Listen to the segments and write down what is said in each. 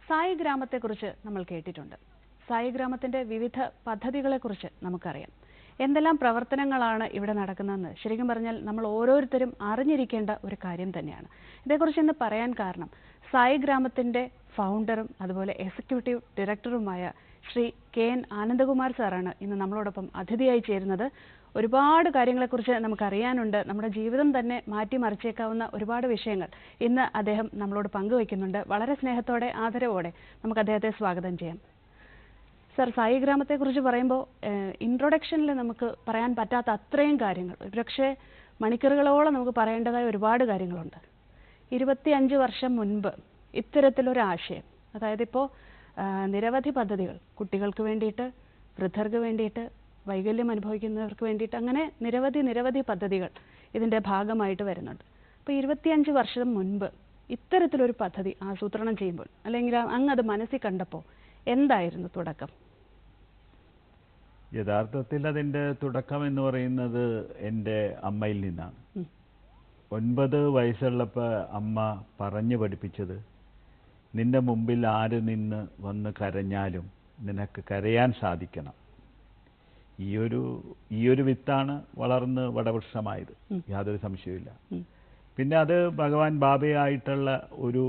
സായി ഗ്രാമത്തെക്കുറിച്ച് നമ്മൾ കേട്ടിട്ടുണ്ട്. സായി ഗ്രാമത്തിന്റെ വിവിധ പദ്ധതികളെക്കുറിച്ച് നമുക്കറിയാം. എന്തെല്ലാം പ്രവർത്തനങ്ങളാണ് ഇവിടെ നടക്കുന്നതെന്ന് ശരിക്കും പറഞ്ഞാൽ നമ്മൾ ഓരോരുത്തരും അറിഞ്ഞിരിക്കേണ്ട ഒരു കാര്യം തന്നെയാണ്. ഇതേക്കുറിച്ച് ഇന്ന് പറയാൻ കാരണം സായി ഗ്രാമത്തിന്റെ ഫൗണ്ടറും അതുപോലെ എക്സിക്യൂട്ടീവ് ഡയറക്ടറുമായ ശ്രീ KN ആനന്ദകുമാർ സാറാണ് ഇന്ന് നമ്മളോടൊപ്പം അതിഥിയായി ചേരുന്നത്. ഒരുപാട് കാര്യങ്ങളെക്കുറിച്ച് നമുക്കറിയാനുണ്ട്. നമ്മുടെ ജീവിതം തന്നെ മാറ്റിമറിച്ചേക്കാവുന്ന ഒരുപാട് വിഷയങ്ങൾ ഇന്ന് അദ്ദേഹം നമ്മളോട് പങ്കുവയ്ക്കുന്നുണ്ട്. വളരെ സ്നേഹത്തോടെ ആദരവോടെ നമുക്ക് അദ്ദേഹത്തെ സ്വാഗതം ചെയ്യാം. സർ, സായി ഗ്രാമത്തെക്കുറിച്ച് പറയുമ്പോൾ ഇൻട്രൊഡക്ഷനിൽ നമുക്ക് പറയാൻ പറ്റാത്ത അത്രയും കാര്യങ്ങൾ, ഒരുപക്ഷെ മണിക്കൂറുകളോളം നമുക്ക് പറയേണ്ടതായ ഒരുപാട് കാര്യങ്ങളുണ്ട്. 25 വർഷം മുൻപ് ഇത്തരത്തിലൊരാശയം, അതായത് ഇപ്പോൾ നിരവധി പദ്ധതികൾ കുട്ടികൾക്ക് വേണ്ടിയിട്ട്, വൃദ്ധർക്ക് വേണ്ടിയിട്ട്, വൈകല്യം അനുഭവിക്കുന്നവർക്ക് വേണ്ടിയിട്ട്, അങ്ങനെ നിരവധി പദ്ധതികൾ ഇതിൻ്റെ ഭാഗമായിട്ട് വരുന്നുണ്ട്. അപ്പോൾ 25 വർഷം മുൻപ് ഇത്തരത്തിലൊരു പദ്ധതി ആസൂത്രണം ചെയ്യുമ്പോൾ, അല്ലെങ്കിൽ അങ്ങ് അത് മനസ്സിൽ കണ്ടപ്പോൾ എന്തായിരുന്നു തുടക്കം? യഥാർത്ഥത്തിൽ അതിൻ്റെ തുടക്കം എന്ന് പറയുന്നത് എൻ്റെ അമ്മയിൽ നിന്നാണ്. 9 വയസ്സുള്ളപ്പോൾ അമ്മ പറഞ്ഞു പഠിപ്പിച്ചത്, നിന്റെ മുമ്പിൽ ആര് നിന്ന് വന്ന് കരഞ്ഞാലും നിനക്ക് കരയാൻ സാധിക്കണം. ഈ ഒരു വിത്താണ് വളർന്ന് വടവൃക്ഷമായത്, യാതൊരു സംശയവുമില്ല. പിന്നെ അത് ഭഗവാൻ ബാബയായിട്ടുള്ള ഒരു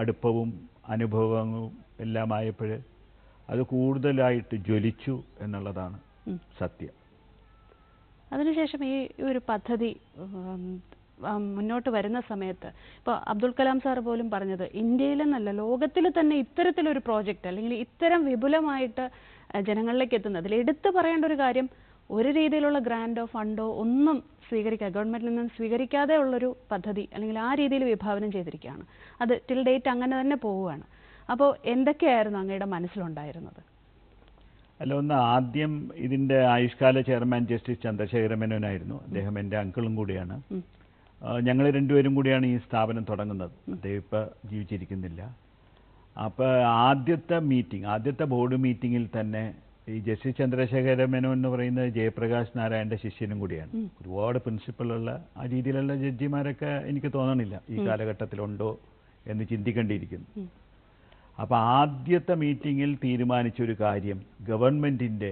അടുപ്പവും അനുഭവവും എല്ലാമായപ്പോൾ അത് കൂടുതലായിട്ട് ജ്വലിച്ചു എന്നുള്ളതാണ് സത്യം. അതിനുശേഷം ഈ ഒരു പദ്ധതി മുന്നോട്ട് വരുന്ന സമയത്ത് ഇപ്പോൾ അബ്ദുൽ കലാം സാർ പോലും പറഞ്ഞത്, ഇന്ത്യയിലെന്നല്ല ലോകത്തിൽ തന്നെ ഇത്തരത്തിലൊരു പ്രോജക്റ്റ് അല്ലെങ്കിൽ ഇത്തരം വിപുലമായിട്ട് ജനങ്ങളിലേക്ക് എത്തുന്നതിൽ എടുത്തു പറയേണ്ട ഒരു കാര്യം, ഒരു രീതിയിലുള്ള ഗ്രാൻഡോ ഫണ്ടോ ഒന്നും ഗവൺമെന്റിൽ നിന്നും സ്വീകരിക്കാതെ ഉള്ളൊരു പദ്ധതി അല്ലെങ്കിൽ ആ രീതിയിൽ വിഭാവനം ചെയ്തിരിക്കുകയാണ്. അത് ടിൽ ഡേറ്റ് അങ്ങനെ തന്നെ പോവുകയാണ്. അപ്പോൾ എന്തൊക്കെയായിരുന്നു അങ്ങയുടെ മനസ്സിലുണ്ടായിരുന്നത്? അല്ല, ഒന്ന് ആദ്യം ഇതിൻ്റെ ആയുഷ്കാല ചെയർമാൻ ജസ്റ്റിസ് ചന്ദ്രശേഖര മേനോനായിരുന്നു. അദ്ദേഹം എൻ്റെ അങ്കിളും കൂടിയാണ്. ഞങ്ങൾ രണ്ടുപേരും കൂടിയാണ് ഈ സ്ഥാപനം തുടങ്ങുന്നത്. അദ്ദേഹം ഇപ്പോൾ ജീവിച്ചിരിക്കുന്നില്ല. അപ്പോൾ ആദ്യത്തെ ബോർഡ് മീറ്റിങ്ങിൽ തന്നെ ഈ ജസ്റ്റിസ് ചന്ദ്രശേഖര മേനോൻ എന്ന് പറയുന്നത് ജയപ്രകാശ് നാരായണൻ്റെ ശിഷ്യനും കൂടിയാണ്. ഒരുപാട് പ്രിൻസിപ്പലുള്ള ആ രീതിയിലുള്ള ജഡ്ജിമാരൊക്കെ എനിക്ക് തോന്നണില്ല ഈ കാലഘട്ടത്തിലുണ്ടോ എന്ന് ചിന്തിക്കേണ്ടിയിരിക്കുന്നു. അപ്പോൾ ആദ്യത്തെ മീറ്റിങ്ങിൽ തീരുമാനിച്ചൊരു കാര്യം, ഗവൺമെൻറ്റിൻ്റെ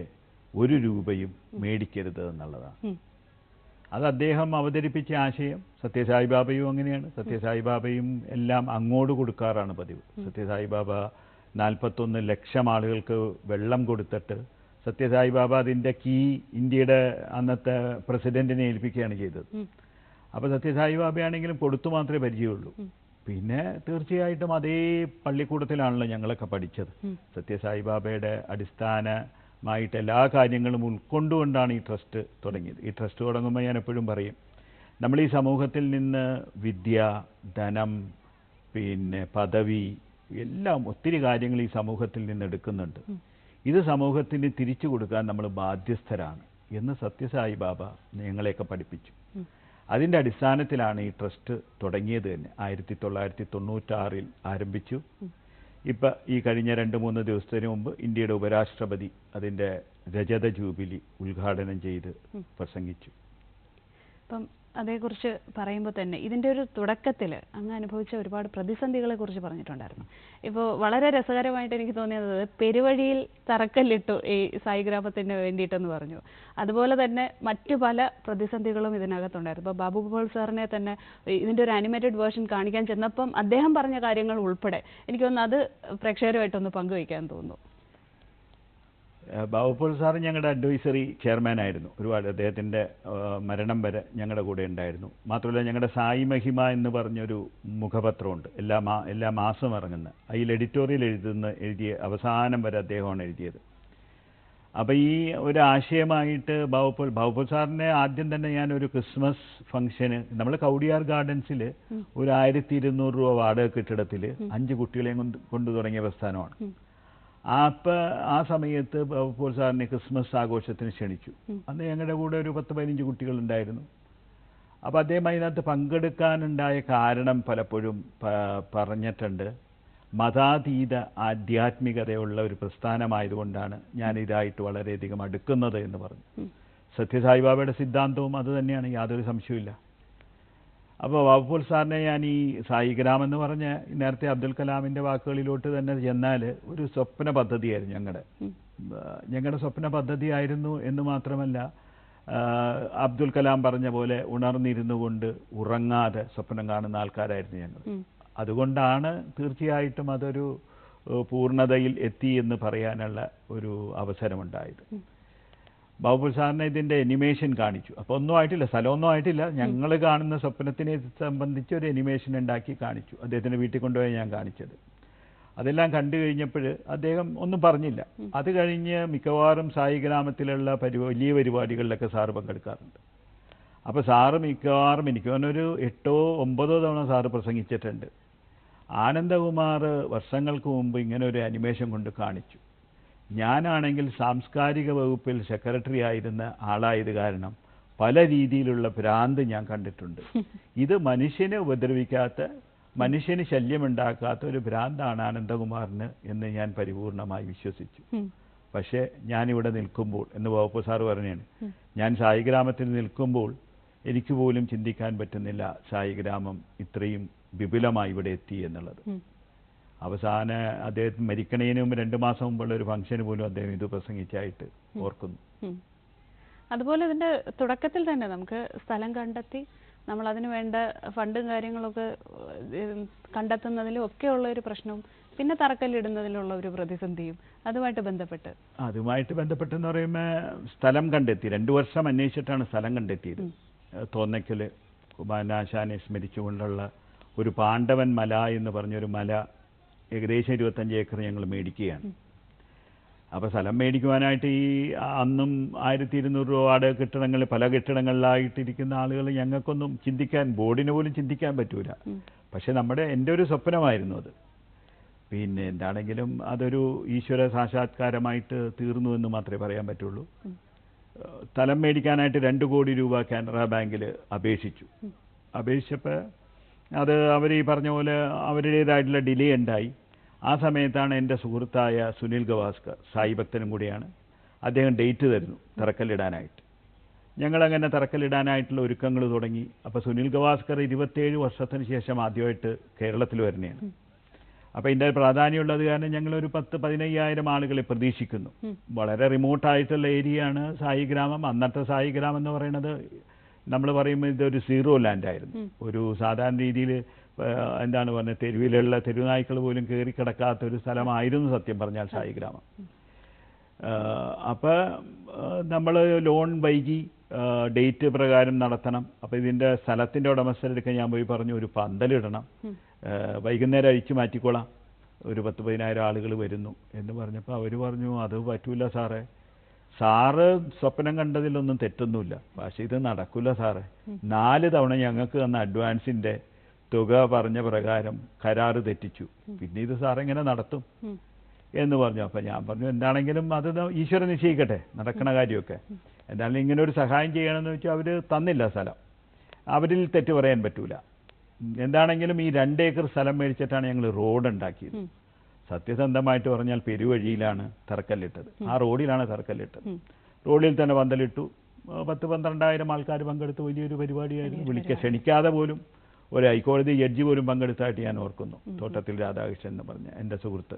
1 രൂപയും മേടിക്കരുത് എന്നുള്ളതാണ്. അത് അദ്ദേഹം അവതരിപ്പിച്ച ആശയം. സത്യസായി ബാബയും അങ്ങനെയാണ്. സത്യസായി ബാബയും എല്ലാം അങ്ങോട്ട് കൊടുക്കാറാണ് പതിവ്. സത്യസായി ബാബ 41 ലക്ഷം ആളുകൾക്ക് വെള്ളം കൊടുത്തിട്ട് സത്യസായി ബാബ അതിൻ്റെ കീ ഇന്ത്യയുടെ അന്നത്തെ പ്രസിഡന്റിനെ ഏൽപ്പിക്കുകയാണ് ചെയ്തത്. അപ്പോൾ സത്യസായി ബാബയാണെങ്കിലും കൊടുത്തു മാത്രമേ പരിചയമുള്ളൂ. പിന്നെ തീർച്ചയായിട്ടും അതേ പള്ളിക്കൂടത്തിലാണല്ലോ ഞങ്ങളൊക്കെ പഠിച്ചത്. സത്യസായി ബാബയുടെ അടിസ്ഥാനമായിട്ട് എല്ലാ കാര്യങ്ങളും ഉൾക്കൊണ്ടുകൊണ്ടാണ് ഈ ട്രസ്റ്റ് തുടങ്ങിയത്. ഈ ട്രസ്റ്റ് തുടങ്ങുമ്പോൾ ഞാൻ എപ്പോഴും പറയും, നമ്മൾ ഈ സമൂഹത്തിൽ നിന്ന് വിദ്യ, ധനം, പിന്നെ പദവി, എല്ലാം ഒത്തിരി കാര്യങ്ങൾ ഈ സമൂഹത്തിൽ നിന്ന് എടുക്കുന്നുണ്ട്. ഇത് സമൂഹത്തിന് തിരിച്ചു കൊടുക്കാൻ നമ്മൾ ബാധ്യസ്ഥരാണ് എന്ന് സത്യസായി ബാബ ഞങ്ങളെയൊക്കെ പഠിപ്പിച്ചു. അതിൻ്റെ അടിസ്ഥാനത്തിലാണ് ഈ ട്രസ്റ്റ് തുടങ്ങിയത് തന്നെ. 1996 ആരംഭിച്ചു. ഇപ്പം ഈ കഴിഞ്ഞ 2-3 ദിവസത്തിന് മുമ്പ് ഇന്ത്യയുടെ ഉപരാഷ്ട്രപതി അതിൻ്റെ രജത ജൂബിലി ഉദ്ഘാടനം ചെയ്ത് പ്രസംഗിച്ചു. അപ്പം അതേക്കുറിച്ച് പറയുമ്പോൾ തന്നെ ഇതിൻ്റെ ഒരു തുടക്കത്തിൽ അങ്ങ് അനുഭവിച്ച ഒരുപാട് പ്രതിസന്ധികളെ കുറിച്ച് പറഞ്ഞിട്ടുണ്ടായിരുന്നു. ഇപ്പോൾ വളരെ രസകരമായിട്ട് എനിക്ക് തോന്നിയത്, പെരുവഴിയിൽ തറക്കല്ലിട്ടു ഈ സായി ഗ്രാമത്തിന് വേണ്ടിയിട്ടെന്ന് പറഞ്ഞു. അതുപോലെ തന്നെ മറ്റു പല പ്രതിസന്ധികളും ഇതിനകത്തുണ്ടായിരുന്നു. ഇപ്പോൾ ബാബു പോൾ സാറിനെ തന്നെ ഇതിൻ്റെ ഒരു ആനിമേറ്റഡ് വേർഷൻ കാണിക്കാൻ ചെന്നപ്പം അദ്ദേഹം പറഞ്ഞ കാര്യങ്ങൾ ഉൾപ്പെടെ എനിക്ക് തോന്നുന്നു അത് പ്രേക്ഷകരുമായിട്ടൊന്ന് പങ്കുവയ്ക്കാൻ തോന്നുന്നു. ബാബു പോൾ സാർ ഞങ്ങളുടെ അഡ്വൈസറി ചെയർമാനായിരുന്നു ഒരുപാട്. അദ്ദേഹത്തിൻ്റെ മരണം വരെ ഞങ്ങളുടെ കൂടെ ഉണ്ടായിരുന്നു. മാത്രമല്ല ഞങ്ങളുടെ സായി മഹിമ എന്ന് പറഞ്ഞൊരു മുഖപത്രമുണ്ട്, എല്ലാ മാസവും ഇറങ്ങുന്ന. അതിൽ എഡിറ്റോറിയൽ എഴുതിയ അവസാനം വരെ അദ്ദേഹമാണ് എഴുതിയത്. അപ്പോൾ ഈ ഒരു ആശയമായിട്ട് ബാബു പോൾ സാറിനെ ആദ്യം തന്നെ ഞാനൊരു ക്രിസ്മസ് ഫംഗ്ഷന്, നമ്മൾ കൗടിയാർ ഗാർഡൻസിൽ ഒരു 1200 രൂപ വാടക കെട്ടിടത്തിൽ 5 കുട്ടികളെയും കൊണ്ട് തുടങ്ങിയ പ്രസ്ഥാനമാണ്. അപ്പോൾ ആ സമയത്ത് ബാബു പോൾ സാറിനെ ക്രിസ്മസ് ആഘോഷത്തിന് ക്ഷണിച്ചു. അന്ന് ഞങ്ങളുടെ കൂടെ ഒരു 10-15 കുട്ടികളുണ്ടായിരുന്നു. അപ്പോൾ അദ്ദേഹം അതിനകത്ത് പങ്കെടുക്കാനുണ്ടായ കാരണം പലപ്പോഴും പറഞ്ഞിട്ടുണ്ട്. മതാതീത ആധ്യാത്മികതയുള്ള ഒരു പ്രസ്ഥാനമായതുകൊണ്ടാണ് ഞാൻ ഇതായിട്ട് വളരെയധികം അടുക്കുന്നത് എന്ന് പറഞ്ഞു. സത്യസായി ബാബയുടെ സിദ്ധാന്തവും അത് തന്നെയാണ്, യാതൊരു സംശയവുമില്ല. അപ്പോൾ വകുപ്പുൽ സാറിനെ ഞാൻ ഈ സായിഗ്രാം എന്ന് പറഞ്ഞ നേരത്തെ അബ്ദുൽ കലാമിൻ്റെ വാക്കുകളിലോട്ട് തന്നെ ചെന്നാൽ ഒരു സ്വപ്ന പദ്ധതിയായിരുന്നു ഞങ്ങളുടെ സ്വപ്ന പദ്ധതിയായിരുന്നു എന്ന് മാത്രമല്ല, അബ്ദുൽ കലാം പറഞ്ഞ പോലെ ഉണർന്നിരുന്നു കൊണ്ട് ഉറങ്ങാതെ സ്വപ്നം കാണുന്ന ആൾക്കാരായിരുന്നു ഞങ്ങൾ. അതുകൊണ്ടാണ് തീർച്ചയായിട്ടും അതൊരു പൂർണ്ണതയിൽ എത്തി എന്ന് പറയാനുള്ള ഒരു അവസരമുണ്ടായത്. ബാബുൽ സാറിന് ഇതിൻ്റെ അനിമേഷൻ കാണിച്ചു. അപ്പോൾ ഒന്നും ആയിട്ടില്ല, സ്ഥലമൊന്നും ആയിട്ടില്ല. ഞങ്ങൾ കാണുന്ന സ്വപ്നത്തിനെ സംബന്ധിച്ച് ഒരു അനിമേഷൻ ഉണ്ടാക്കി കാണിച്ചു. അദ്ദേഹത്തിൻ്റെ വീട്ടിൽ കൊണ്ടുപോയി ഞാൻ കാണിച്ചത്. അതെല്ലാം കണ്ടു കഴിഞ്ഞപ്പോൾ അദ്ദേഹം ഒന്നും പറഞ്ഞില്ല. അത് കഴിഞ്ഞ് മിക്കവാറും സായിഗ്രാമത്തിലുള്ള വലിയ പരിപാടികളിലൊക്കെ സാറ് പങ്കെടുക്കാറുണ്ട്. അപ്പോൾ സാറ് മിക്കവാറും എനിക്ക് തോന്നുന്നൊരു 8 or 9 തവണ സാറ് പ്രസംഗിച്ചിട്ടുണ്ട്. ആനന്ദകുമാർ വർഷങ്ങൾക്ക് മുമ്പ് ഇങ്ങനെ ഒരു അനിമേഷൻ കൊണ്ട് കാണിച്ചു. ഞാനാണെങ്കിൽ സാംസ്കാരിക വകുപ്പിൽ സെക്രട്ടറി ആയിരുന്ന ആളായത് കാരണം പല രീതിയിലുള്ള ഭ്രാന്ത് ഞാൻ കണ്ടിട്ടുണ്ട്. ഇത് മനുഷ്യനെ ഉപദ്രവിക്കാത്ത, മനുഷ്യന് ശല്യമുണ്ടാക്കാത്ത ഒരു ഭ്രാന്താണ് ആനന്ദകുമാറിന് എന്ന് ഞാൻ പരിപൂർണമായി വിശ്വസിച്ചു. പക്ഷേ ഞാനിവിടെ നിൽക്കുമ്പോൾ എന്ന് വകുപ്പ് സാറ് പറഞ്ഞാണ്, ഞാൻ സായിഗ്രാമത്തിൽ നിൽക്കുമ്പോൾ എനിക്ക് പോലും ചിന്തിക്കാൻ പറ്റുന്നില്ല സായിഗ്രാമം ഇത്രയും വിപുലമായി ഇവിടെ എത്തി എന്നുള്ളത്. അവസാന അദ്ദേഹം മരിക്കണതിന് മുമ്പ് 2 മാസം മുമ്പുള്ള ഒരു ഫംഗ്ഷന് പോലും അദ്ദേഹം ഇത് പ്രസംഗിച്ചായിട്ട് ഓർക്കുന്നു. അതുപോലെ ഇതിന്റെ തുടക്കത്തിൽ തന്നെ നമുക്ക് സ്ഥലം കണ്ടെത്തി നമ്മൾ അതിന് വേണ്ട ഫണ്ടും കാര്യങ്ങളൊക്കെ കണ്ടെത്തുന്നതിലും ഒക്കെയുള്ള ഒരു പ്രശ്നവും പിന്നെ തറക്കല്ലിടുന്നതിലുള്ള ഒരു പ്രതിസന്ധിയും അതുമായിട്ട് ബന്ധപ്പെട്ടെന്ന് പറയുമ്പോൾ സ്ഥലം കണ്ടെത്തി 2 വർഷം അന്വേഷിച്ചിട്ടാണ് സ്ഥലം കണ്ടെത്തിയത്. തോന്നയ്ക്കൽ കുമാരനാശാനെ സ്മരിച്ചുകൊണ്ടുള്ള ഒരു പാണ്ഡവൻ മല എന്ന് പറഞ്ഞൊരു മല ഏകദേശം 25 ഏക്കർ ഞങ്ങൾ മേടിക്കുകയാണ്. അപ്പോൾ സ്ഥലം മേടിക്കുവാനായിട്ട് ഈ അന്നും 1200 രൂപ വാടക കെട്ടിടങ്ങൾ, പല കെട്ടിടങ്ങളിലായിട്ടിരിക്കുന്ന ആളുകൾ ഞങ്ങൾക്കൊന്നും ചിന്തിക്കാൻ, ബോർഡിന് പോലും ചിന്തിക്കാൻ പറ്റൂല. പക്ഷെ എൻ്റെ ഒരു സ്വപ്നമായിരുന്നു അത്. പിന്നെ എന്താണെങ്കിലും അതൊരു ഈശ്വര സാക്ഷാത്കാരമായിട്ട് തീർന്നു എന്ന് മാത്രമേ പറയാൻ പറ്റുള്ളൂ. സ്ഥലം മേടിക്കാനായിട്ട് 2 കോടി രൂപ കാനറ ബാങ്കിൽ അപേക്ഷിച്ചപ്പോൾ അത് അവർ ഈ പറഞ്ഞ പോലെ അവരുടേതായിട്ടുള്ള ഡിലേ ഉണ്ടായി. ആ സമയത്താണ് എൻ്റെ സുഹൃത്തായ സുനിൽ ഗവാസ്കർ, സായി ഭക്തനും കൂടിയാണ്, അദ്ദേഹം ഡേറ്റ് തരുന്നു തറക്കല്ലിടാനായിട്ട്. ഞങ്ങളങ്ങനെ തറക്കല്ലിടാനായിട്ടുള്ള ഒരുക്കങ്ങൾ തുടങ്ങി. അപ്പോൾ സുനിൽ ഗവാസ്കർ 27 വർഷത്തിന് ശേഷം ആദ്യമായിട്ട് കേരളത്തിൽ വരുന്നതാണ്. അപ്പോൾ ഇതിൻ്റെ പ്രാധാന്യമുള്ളത് കാരണം ഞങ്ങളൊരു 10-15,000 ആളുകളെ പ്രതീക്ഷിക്കുന്നു. വളരെ റിമോട്ടായിട്ടുള്ള ഏരിയയാണ് സായിഗ്രാമം. അന്നത്തെ സായിഗ്രാമം എന്ന് പറയുന്നത് നമ്മൾ പറയുമ്പോൾ ഇതൊരു സീറോ ലാൻഡായിരുന്നു. ഒരു സാധാരണ രീതിയിൽ എന്താണ് പറഞ്ഞത്, തെരുവിലുള്ള തെരുവുനായ്ക്കൾ പോലും കയറി കിടക്കാത്തൊരു സ്ഥലമായിരുന്നു സത്യം പറഞ്ഞാൽ സായിഗ്രാമം. അപ്പോൾ നമ്മൾ ലോൺ വൈകി ഡേറ്റ് പ്രകാരം നടത്തണം. അപ്പോൾ ഇതിൻ്റെ സ്ഥലത്തിൻ്റെ ഉടമസ്ഥരെടുക്കാൻ ഞാൻ പോയി പറഞ്ഞു, ഒരു പന്തലിടണം, വൈകുന്നേരം അഴിച്ചു മാറ്റിക്കോളാം, ഒരു 10-15,000 ആളുകൾ വരുന്നു എന്ന് പറഞ്ഞപ്പോൾ അവർ പറഞ്ഞു അത് പറ്റൂല സാറേ, സാറ് സ്വപ്നം കണ്ടതിലൊന്നും തെറ്റൊന്നുമില്ല, പക്ഷെ ഇത് നടക്കില്ല സാറേ. 4 തവണ ഞങ്ങൾക്ക് തന്ന അഡ്വാൻസിൻ്റെ തുക പറഞ്ഞ പ്രകാരം കരാറ് തെറ്റിച്ചു, പിന്നെ ഇത് സാറെങ്ങനെ നടത്തും എന്ന് പറഞ്ഞു. അപ്പം ഞാൻ പറഞ്ഞു എന്താണെങ്കിലും അത് ഈശ്വരൻ നിശ്ചയിക്കട്ടെ നടക്കണ കാര്യമൊക്കെ. എന്തായാലും ഇങ്ങനെ ഒരു സഹായം ചെയ്യണമെന്ന് വെച്ചാൽ അവർ തന്നില്ല സ്ഥലം, അവരിൽ തെറ്റ് പറയാൻ പറ്റൂല. എന്താണെങ്കിലും ഈ 2 ഏക്കർ സ്ഥലം മേടിച്ചിട്ടാണ് ഞങ്ങൾ റോഡ് ഉണ്ടാക്കിയത്. സത്യസന്ധമായിട്ട് പറഞ്ഞാൽ പെരുവഴിയിലാണ് തറക്കല്ലിട്ടത്, ആ റോഡിലാണ് തറക്കല്ലിട്ടത്. റോഡിൽ തന്നെ പന്തലിട്ടു. 10-12,000 ആൾക്കാർ പങ്കെടുത്ത് വലിയൊരു പരിപാടിയായിരുന്നു. ക്ഷണിക്കാതെ പോലും ഒരു ഹൈക്കോടതി ജഡ്ജി പോലും പങ്കെടുത്തായിട്ട് ഞാൻ ഓർക്കുന്നു, തോട്ടത്തിൽ രാധാകൃഷ്ണൻ എന്ന് പറഞ്ഞ എൻ്റെ സുഹൃത്ത്.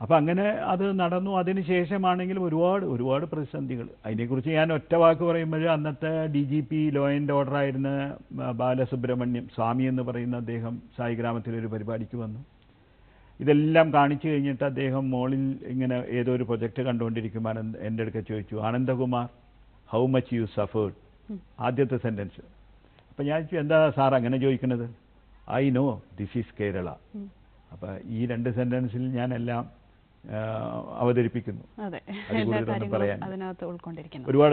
അപ്പം അങ്ങനെ അത് നടന്നു. അതിന് ശേഷമാണെങ്കിലും ഒരുപാട് പ്രതിസന്ധികൾ. അതിനെക്കുറിച്ച് ഞാൻ ഒറ്റ വാക്ക് പറയുമ്പോൾ അന്നത്തെ DGP ലോ ആൻഡ് ഓർഡർ ആയിരുന്ന ബാലസുബ്രഹ്മണ്യം സ്വാമി എന്ന് പറയുന്ന അദ്ദേഹം സായിഗ്രാമത്തിലൊരു പരിപാടിക്ക് വന്നു. ഇതെല്ലാം കാണിച്ചു കഴിഞ്ഞിട്ട് അദ്ദേഹം മോളിൽ ഇങ്ങനെ ഏതോ ഒരു പ്രൊജക്റ്റ് കണ്ടുകൊണ്ടിരിക്കുമ്പോൾ എൻ്റെ അടുക്ക ചോദിച്ചു, Anandakumar how much you suffered, ആദ്യത്തെ സെൻറ്റൻസ്. അപ്പം ഞാൻ ചോദിച്ചു എന്താ സാർ അങ്ങനെ ചോദിക്കുന്നത്? I know this is Kerala. അപ്പം ഈ 2 സെൻറ്റൻസിൽ ഞാനെല്ലാം അവതരിപ്പിക്കുന്നു.